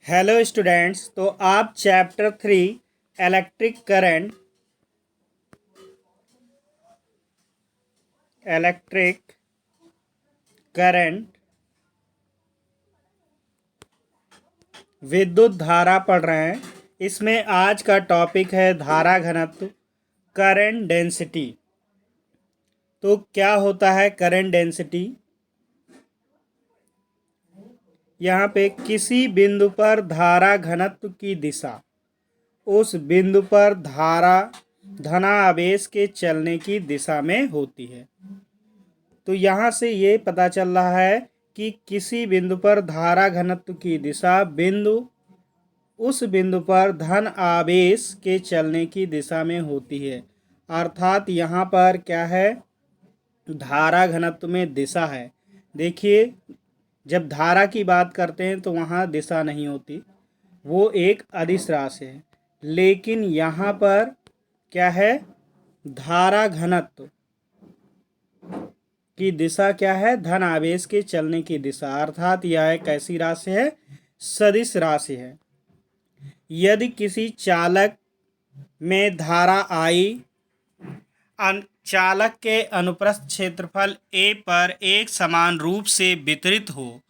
Hello students, तो आप chapter 3 electric current विद्युत धारा पढ़ रहे हैं। इसमें आज का टॉपिक है धारा घनत्व, करंट डेंसिटी। तो क्या होता है करंट डेंसिटी? यहाँ पे किसी बिंदु पर धारा घनत्व की दिशा उस बिंदु पर धारा धनावेश के चलने की दिशा में होती है। तो यहाँ से ये पता चल रहा है कि किसी बिंदु पर धारा घनत्व की दिशा उस बिंदु पर धन आवेश के चलने की दिशा में होती है। अर्थात यहाँ पर क्या है, धारा घनत्व में दिशा है। देखिए, जब धारा की बात करते हैं तो वहाँ दिशा नहीं होती, वो एक अदिश राशि है। लेकिन यहाँ पर क्या है, धारा घनत्व की दिशा क्या है, धन आवेश के चलने की दिशा। अर्थात यह एक कैसी राशि है, सदिश राशि है। यदि किसी चालक में धारा आई चालक के अनुप्रस्थ क्षेत्रफल A पर एक समान रूप से वितरित हो,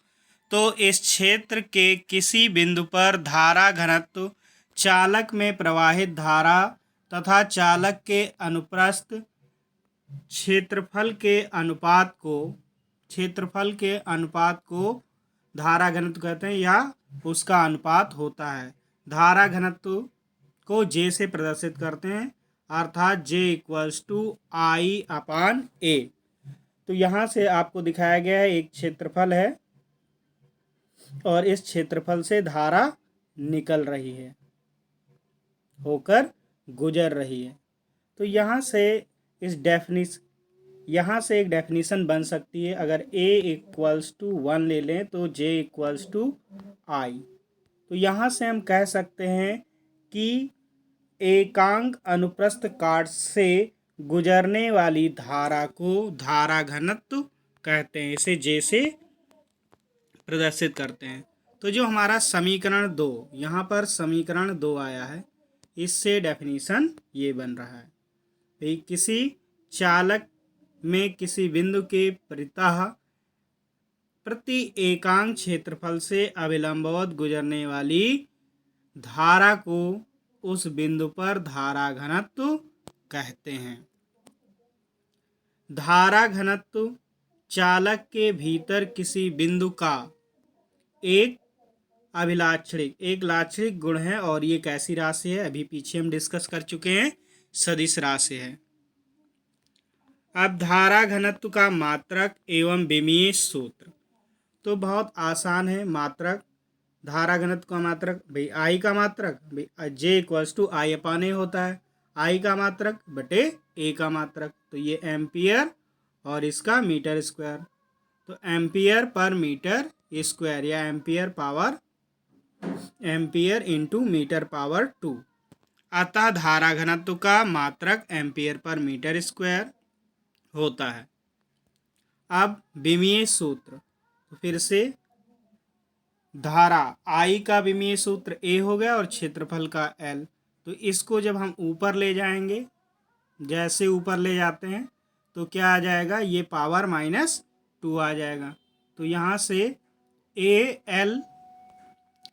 तो इस क्षेत्र के किसी बिंदु पर धारा घनत्व चालक में प्रवाहित धारा तथा चालक के अनुप्रस्थ क्षेत्रफल के अनुपात को धारा घनत्व कहते हैं, या उसका अनुपात होता है। धारा घनत्व को J से प्रदर्शित करते हैं, अर्थात J = I/A। तो यहाँ से आपको दिखाया गया है एक क्षेत्रफल है और इस क्षेत्रफल से धारा निकल रही है, होकर गुजर रही है। तो यहाँ से एक डेफिनेशन बन सकती है। अगर A = 1 ले लें तो J = I। तो यहाँ से हम कह सकते हैं कि एकांक अनुप्रस्थ काट से गुजरने वाली धारा को धारा घनत्व कहते हैं। इसे J से प्रदर्शित करते हैं। तो जो हमारा समीकरण 2, यहाँ पर समीकरण 2 आया है, इससे डेफिनेशन ये बन रहा है कि किसी चालक में किसी बिंदु के परितः प्रति एकांक क्षेत्रफल से अविलंबवत गुजरने वाली धारा को उस बिंदु पर धारा घनत्व कहते हैं। धारा घनत्व चालक के भीतर किसी बिंदु का एक लाक्षणिक गुण है, और ये कैसी राशि है, अभी पीछे हम डिस्कस कर चुके हैं, सदिश राशि है। अब धारा घनत्व का मात्रक एवं विमीय सूत्र तो बहुत आसान है। मात्रक, धारा घनत्व का मात्रक भाई I का मात्रक J = I/A होता है। I का मात्रक बटे A का मात्रक, तो ये एम्पियर और इसका मीटर स्क्वायर। तो एम्पियर पर मीटर स्क्वायर या एम्पियर इंटू मीटर पावर 2। अतः धारा घनत्व का मात्रक एम्पियर पर मीटर स्क्वायर होता है। अब विमीय सूत्र, तो फिर से धारा I का विमीय सूत्र A हो गया और क्षेत्रफल का L। तो इसको जब हम ऊपर ले जाएंगे, जैसे ऊपर ले जाते हैं तो क्या आ जाएगा, ये पावर -2 आ जाएगा। तो यहाँ से AL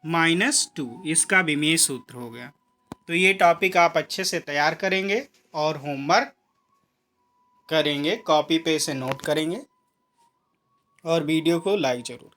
-2 इसका विमीय सूत्र हो गया। तो ये टॉपिक आप अच्छे से तैयार करेंगे और होमवर्क करेंगे, कॉपी पे से नोट करेंगे और वीडियो को लाइक ज़रूर।